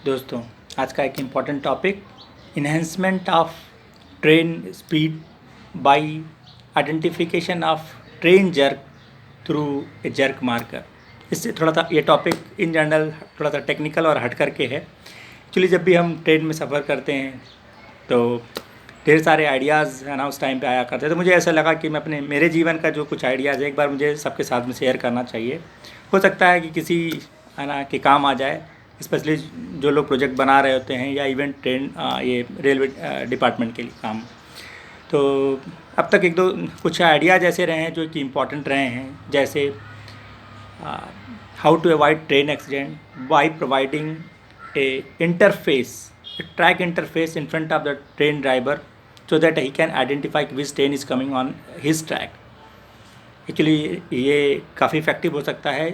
दोस्तों, आज का एक important topic enhancement of train speed bye identification of train jerk through a jerk marker. इससे थोड़ा सा ये टॉपिक इन जनरल थोड़ा सा टेक्निकल और हट करके है। एक्चुअली जब भी हम ट्रेन में सफ़र करते हैं तो ढेर सारे आइडियाज़ है ना उस टाइम पे आया करते हैं। तो मुझे ऐसा लगा कि मैं अपने मेरे जीवन का जो कुछ आइडियाज़ है एक बार मुझे सबके साथ में शेयर करना चाहिए। हो सकता है कि किसी है ना के काम आ जाए, स्पेशली जो लोग प्रोजेक्ट बना रहे होते हैं या इवेंट ट्रेन ये रेलवे डिपार्टमेंट के लिए काम। तो अब तक एक दो कुछ आइडियाज़ ऐसे रहे हैं जो कि इम्पॉर्टेंट रहे हैं, जैसे how to avoid train accident by providing a interface track interface in front of the train driver so that he can identify which train is coming on his track। Actually ये काफ़ी effective हो सकता है,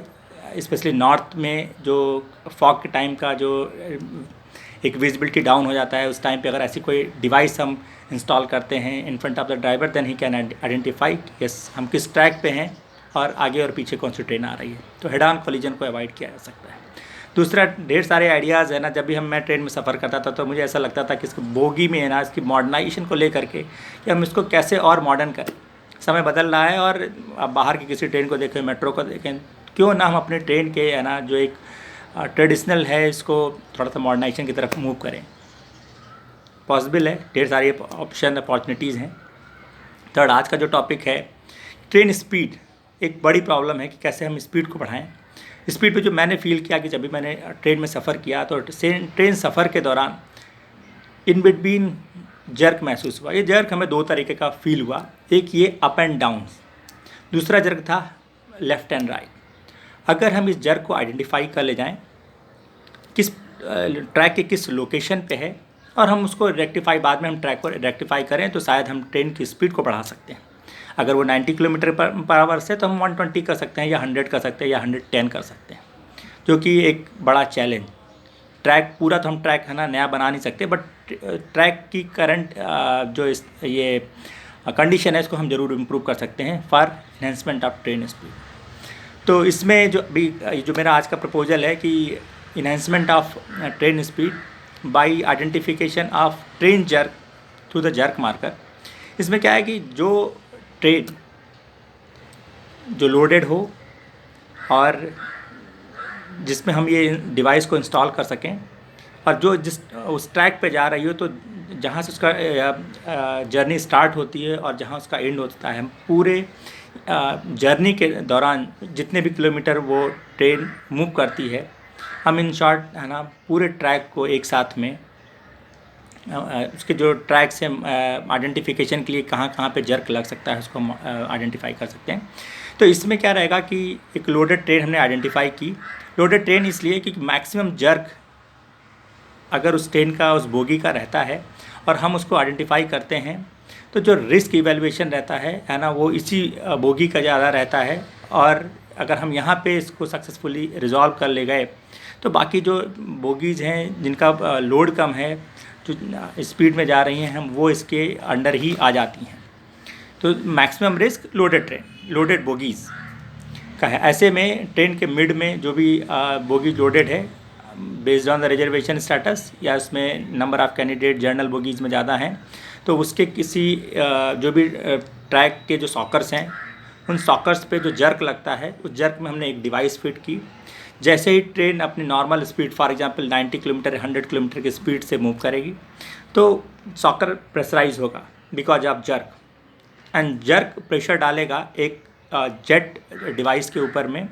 specially north में जो fog के time का जो एक विजिबिलिटी डाउन हो जाता है उस टाइम पे अगर ऐसी कोई डिवाइस हम इंस्टॉल करते हैं in front of the driver, then he can identify yes हम किस ट्रैक पे हैं और आगे और पीछे कौन सी ट्रेन आ रही है। तो हेड ऑन कोलिजन को अवॉइड किया जा सकता है। दूसरा, ढेर सारे आइडियाज़ है ना, जब भी मैं ट्रेन में सफ़र करता था तो मुझे ऐसा लगता था कि इसको बोगी में है ना इसकी मॉडर्नाइजेशन को लेकर के कि हम इसको कैसे और मॉडर्न करें। समय बदल रहा है और अब बाहर की किसी ट्रेन को देखें, मेट्रो को देखें, क्यों ना हम अपने ट्रेन के है ना जो एक ट्रेडिशनल है इसको थोड़ा सा मॉडर्नाइजेशन की तरफ मूव करें। पॉसिबल है, ढेर सारी ऑप्शन अपॉर्चुनिटीज़ हैं। थर्ड, आज का जो टॉपिक है ट्रेन स्पीड, एक बड़ी प्रॉब्लम है कि कैसे हम स्पीड को बढ़ाएं। स्पीड पे जो मैंने फील किया कि जब भी मैंने ट्रेन में सफ़र किया तो ट्रेन सफ़र के दौरान इन बिटवीन जर्क महसूस हुआ। ये जर्क हमें दो तरीके का फील हुआ, एक ये अप एंड डाउन, दूसरा जर्क था लेफ़्ट एंड राइट। अगर हम इस जर्क को आइडेंटिफाई कर ले जाएं किस ट्रैक के किस लोकेशन पे है और हम उसको रेक्टिफाई बाद में हम ट्रैक को रेक्टिफाई करें तो शायद हम ट्रेन की स्पीड को बढ़ा सकते हैं। अगर वो 90 किलोमीटर पर आवर से तो हम 120 कर सकते हैं या 100 कर सकते हैं या 110 कर सकते हैं, जो कि एक बड़ा चैलेंज। ट्रैक पूरा तो हम ट्रैक है ना नया बना नहीं सकते, बट ट्रैक की करंट जो ये कंडीशन है इसको हम ज़रूर इम्प्रूव कर सकते हैं for enhancement of train speed. तो इसमें जो मेरा आज का प्रपोजल है कि enhancement of train speed bye identification of train jerk through the jerk marker. इसमें क्या है कि जो ट्रेन जो लोडेड हो और जिसमें हम ये डिवाइस को इंस्टॉल कर सकें और जो जिस उस ट्रैक पे जा रही हो, तो जहाँ से उसका जर्नी स्टार्ट होती है और जहाँ उसका एंड होता है, हम पूरे जर्नी के दौरान जितने भी किलोमीटर वो ट्रेन मूव करती है, हम इन शॉर्ट है ना पूरे ट्रैक को एक साथ में उसके जो ट्रैक से आइडेंटिफिकेशन के लिए कहाँ कहाँ पे जर्क लग सकता है उसको हम आइडेंटिफाई कर सकते हैं। तो इसमें क्या रहेगा कि एक लोडेड ट्रेन हमने आइडेंटिफाई की। लोडेड ट्रेन इसलिए कि मैक्सिमम जर्क अगर उस ट्रेन का उस बोगी का रहता है और हम उसको आइडेंटिफाई करते हैं तो जो रिस्क इवैल्यूएशन रहता है ना वो इसी बोगी का ज़्यादा रहता है। और अगर हम यहाँ पे इसको सक्सेसफुली रिजॉल्व कर ले गए तो बाकी जो बोगीज़ हैं जिनका लोड कम है, जो स्पीड में जा रही हैं, हम वो इसके अंडर ही आ जाती हैं। तो maximum risk loaded train, loaded bogies का है। ऐसे में ट्रेन के मिड में जो भी बोगी लोडेड है based on the reservation status या उसमें number of candidate journal bogies में ज़्यादा हैं, तो उसके किसी जो भी ट्रैक के जो सॉकर्स हैं उन सॉकर्स पे जो जर्क लगता है उस जर्क में हमने एक डिवाइस फिट की। जैसे ही ट्रेन अपनी normal speed for example 90 kilometre 100 kilometre की स्पीड से मूव करेगी तो सॉकर प्रेशराइज होगा because of jerk, and jerk pressure डालेगा एक जेट डिवाइस के ऊपर में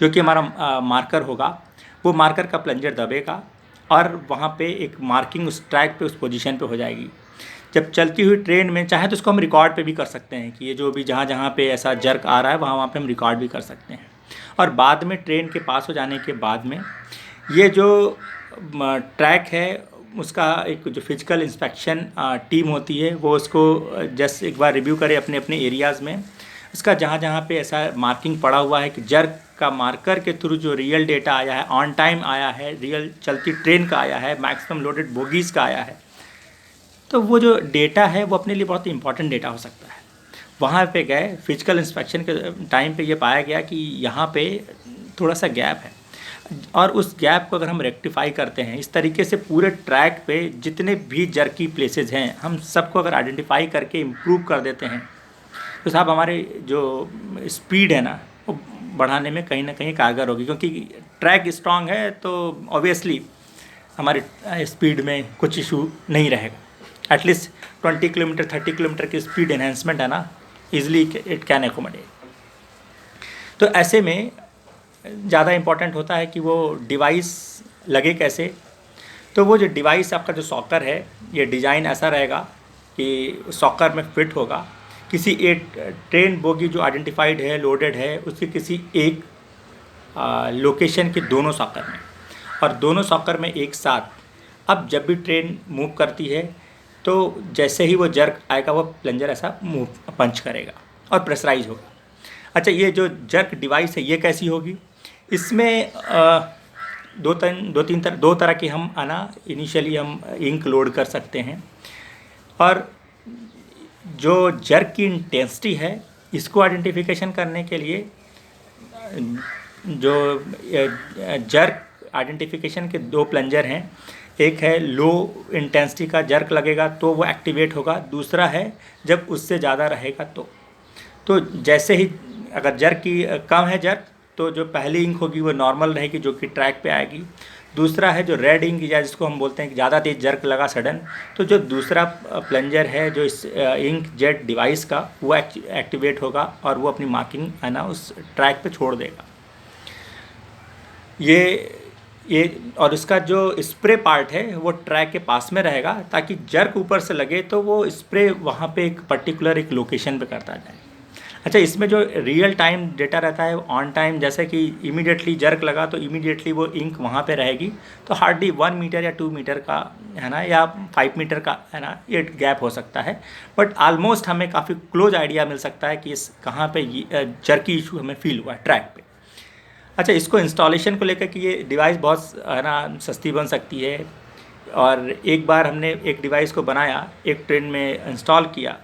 जो कि हमारा मार्कर होगा। वो मार्कर का प्लंजर दबेगा और वहाँ पे एक मार्किंग उस ट्रैक पे उस पोजीशन पे हो जाएगी। जब चलती हुई ट्रेन में चाहे तो उसको हम रिकॉर्ड पे भी कर सकते हैं कि ये जो भी जहाँ जहाँ पे ऐसा जर्क आ रहा है वहाँ पे हम रिकॉर्ड भी कर सकते हैं। और बाद में ट्रेन के पास हो जाने के बाद में ये जो ट्रैक है उसका एक जो फिजिकल इंस्पेक्शन टीम होती है वो उसको जस्ट एक बार रिव्यू करे अपने अपने एरियाज़ में। इसका जहाँ जहाँ पे ऐसा मार्किंग पड़ा हुआ है कि जर्क का मार्कर के थ्रू जो रियल डेटा आया है, ऑन टाइम आया है, रियल चलती ट्रेन का आया है, मैक्सिमम लोडेड बोगीज़ का आया है, तो वो जो डेटा है वो अपने लिए बहुत ही इंपॉर्टेंट डेटा हो सकता है। वहाँ पे गए फिजिकल इंस्पेक्शन के टाइम पे ये पाया गया कि यहाँ पे थोड़ा सा गैप है। और उस गैप को अगर हम रेक्टिफाई करते हैं इस तरीके से, पूरे ट्रैक पे जितने भी जर्की प्लेसेस हैं हम सबको अगर आइडेंटिफाई करके इम्प्रूव कर देते हैं, तो साहब हमारे जो स्पीड है ना वो बढ़ाने में कहीं ना कहीं कारगर होगी। क्योंकि ट्रैक स्ट्रांग है तो ऑब्वियसली हमारे स्पीड में कुछ इशू नहीं रहेगा। एटलीस्ट 20 किलोमीटर 30 किलोमीटर की स्पीड एनहेंसमेंट है ना, ईजिली इट कैन एकोमोडेट। तो ऐसे में ज़्यादा इम्पॉर्टेंट होता है कि वो डिवाइस लगे कैसे। तो वो जो डिवाइस आपका जो सॉकर है, ये डिज़ाइन ऐसा रहेगा कि सॉकर में फिट होगा। किसी एक ट्रेन बोगी जो आइडेंटिफाइड है, लोडेड है, उसके किसी एक लोकेशन के दोनों सॉकर में, और दोनों सॉकर में एक साथ अब जब भी ट्रेन मूव करती है तो जैसे ही वो जर्क आएगा वो प्लंजर ऐसा मूव पंच करेगा और प्रेशराइज होगा। अच्छा, ये जो जर्क डिवाइस है ये कैसी होगी? इसमें दो तरह की हम इनिशियली हम इंक लोड कर सकते हैं। और जो जर्क की इंटेंसिटी है इसको आइडेंटिफिकेशन करने के लिए जो जर्क आइडेंटिफिकेशन के दो प्लंजर हैं, एक है लो इंटेंसिटी का जर्क लगेगा तो वो एक्टिवेट होगा, दूसरा है जब उससे ज़्यादा रहेगा तो जैसे ही अगर जर्क की कम है जर्क तो जो पहली इंक होगी वो नॉर्मल रहेगी जो कि ट्रैक पे आएगी। दूसरा है जो रेड इंक या जिसको हम बोलते हैं कि ज़्यादा तेज जर्क लगा सडन, तो जो दूसरा प्लंजर है जो इस इंक जेट डिवाइस का वो एक्टिवेट होगा और वो अपनी मार्किंग है ना उस ट्रैक पे छोड़ देगा। ये और इसका जो स्प्रे पार्ट है वो ट्रैक के पास में रहेगा ताकि जर्क ऊपर से लगे तो वो स्प्रे वहाँ पे एक पर्टिकुलर एक लोकेशन पे करता जाए। अच्छा, इसमें जो रियल टाइम डेटा रहता है ऑन टाइम, जैसे कि इमीडिएटली जर्क लगा तो इमीडिएटली वो इंक वहाँ पे रहेगी, तो हार्डली 1 मीटर या 2 मीटर का है ना या 5 मीटर का है ना ये गैप हो सकता है, बट ऑलमोस्ट हमें काफ़ी क्लोज आइडिया मिल सकता है कि इस कहाँ पे जर्की इशू हमें फील हुआ है ट्रैक पे। अच्छा, इसको इंस्टॉलेशन को लेकर कि ये डिवाइस बहुत है ना सस्ती बन सकती है। और एक बार हमने एक डिवाइस को बनाया, एक ट्रेन में इंस्टॉल किया,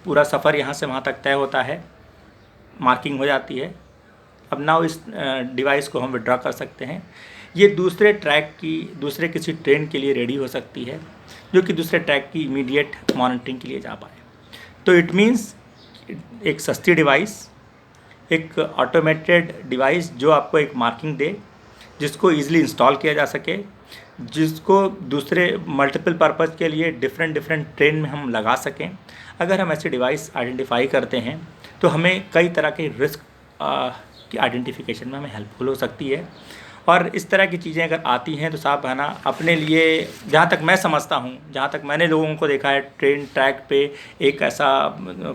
पूरा सफ़र यहाँ से वहाँ तक तय होता है, मार्किंग हो जाती है। अब नाउ इस डिवाइस को हम विड्रॉ कर सकते हैं। ये दूसरे ट्रैक की दूसरे किसी ट्रेन के लिए रेडी हो सकती है जो कि दूसरे ट्रैक की इमीडिएट मॉनिटरिंग के लिए जा पाए। तो इट मीन्स एक सस्ती डिवाइस, एक ऑटोमेटेड डिवाइस जो आपको एक मार्किंग दे, जिसको ईज़िली इंस्टॉल किया जा सके, जिसको दूसरे मल्टीपल पर्पज़ के लिए डिफरेंट ट्रेन में हम लगा सकें। अगर हम ऐसे डिवाइस आइडेंटिफाई करते हैं तो हमें कई तरह के रिस्क की आइडेंटिफिकेशन में हमें हेल्पफुल हो सकती है। और इस तरह की चीज़ें अगर आती हैं तो साहब है ना अपने लिए, जहाँ तक मैं समझता हूँ, जहाँ तक मैंने लोगों को देखा है, ट्रेन ट्रैक पे एक ऐसा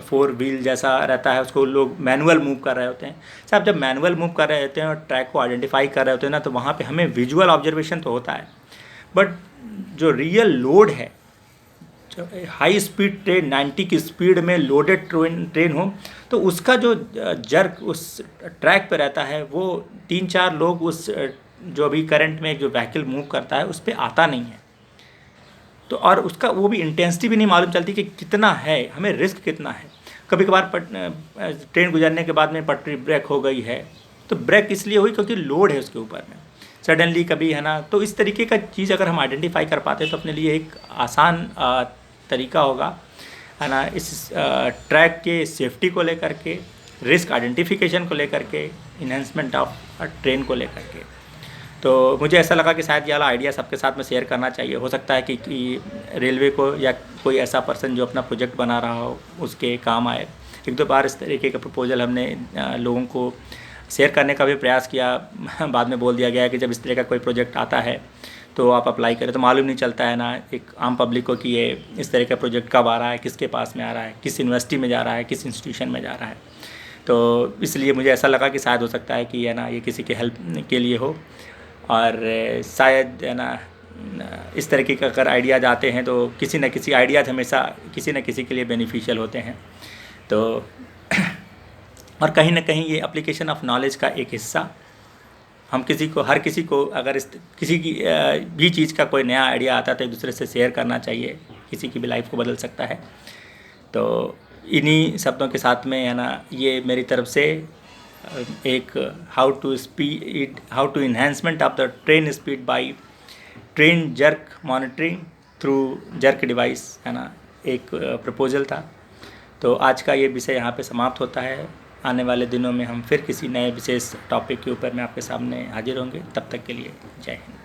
4 व्हील जैसा रहता है, उसको लोग मैनुअल मूव कर रहे होते हैं। साहब जब मैनुअल मूव कर रहे होते हैं और ट्रैक को आइडेंटिफाई कर रहे होते हैं ना, तो वहाँ पर हमें विजुअल ऑब्जर्वेशन तो होता है, बट जो रियल लोड है, हाई स्पीड ट्रेन 90 की स्पीड में लोडेड ट्रेन हो तो उसका जो जर्क उस ट्रैक पे रहता है वो 3-4 लोग उस जो अभी करंट में जो व्हीकल मूव करता है उस पर आता नहीं है। तो और उसका वो भी इंटेंसिटी भी नहीं मालूम चलती कि कितना है, हमें रिस्क कितना है। कभी कभार ट्रेन गुजरने के बाद में पटरी ब्रेक हो गई है तो ब्रेक इसलिए हुई क्योंकि लोड है उसके ऊपर में सडनली कभी है ना। तो इस तरीके का चीज़ अगर हम आइडेंटिफाई कर पाते हैं तो अपने लिए एक आसान तरीका होगा है ना इस ट्रैक के सेफ्टी को लेकर के, रिस्क आइडेंटिफिकेशन को लेकर के, इन्हेंसमेंट ऑफ ट्रेन को लेकर के। तो मुझे ऐसा लगा कि शायद ये वाला आइडिया सबके साथ में शेयर करना चाहिए। हो सकता है कि रेलवे को या कोई ऐसा पर्सन जो अपना प्रोजेक्ट बना रहा हो उसके काम आए। 1-2 बार इस तरीके का प्रपोजल हमने लोगों को शेयर करने का भी प्रयास किया, बाद में बोल दिया गया कि जब इस तरह का कोई प्रोजेक्ट आता है तो आप अप्लाई करें। तो मालूम नहीं चलता है ना एक आम पब्लिक को कि ये इस तरह का प्रोजेक्ट कब आ रहा है, किसके पास में आ रहा है, किस यूनिवर्सिटी में जा रहा है, किस इंस्टीट्यूशन में जा रहा है। तो इसलिए मुझे ऐसा लगा कि शायद हो सकता है कि है ना ये किसी के हेल्प के लिए हो, और शायद है ना इस तरीके का अगर आइडियाज़ आते हैं तो किसी न किसी आइडियाज़ हमेशा किसी न किसी के लिए बेनिफिशियल होते हैं। तो और कहीं ना कहीं ये एप्लीकेशन ऑफ नॉलेज का एक हिस्सा, हम हर किसी को अगर किसी की भी चीज़ का कोई नया आइडिया आता है तो एक दूसरे से शेयर करना चाहिए, किसी की भी लाइफ को बदल सकता है। तो इन्हीं शब्दों के साथ में है ना ये मेरी तरफ से एक how to enhancement of the train speed by train jerk monitoring through jerk device, है ना, एक प्रपोजल था। तो आज का ये विषय यहाँ पे समाप्त होता है। आने वाले दिनों में हम फिर किसी नए विशेष टॉपिक के ऊपर मैं आपके सामने हाजिर होंगे। तब तक के लिए जय हिंद।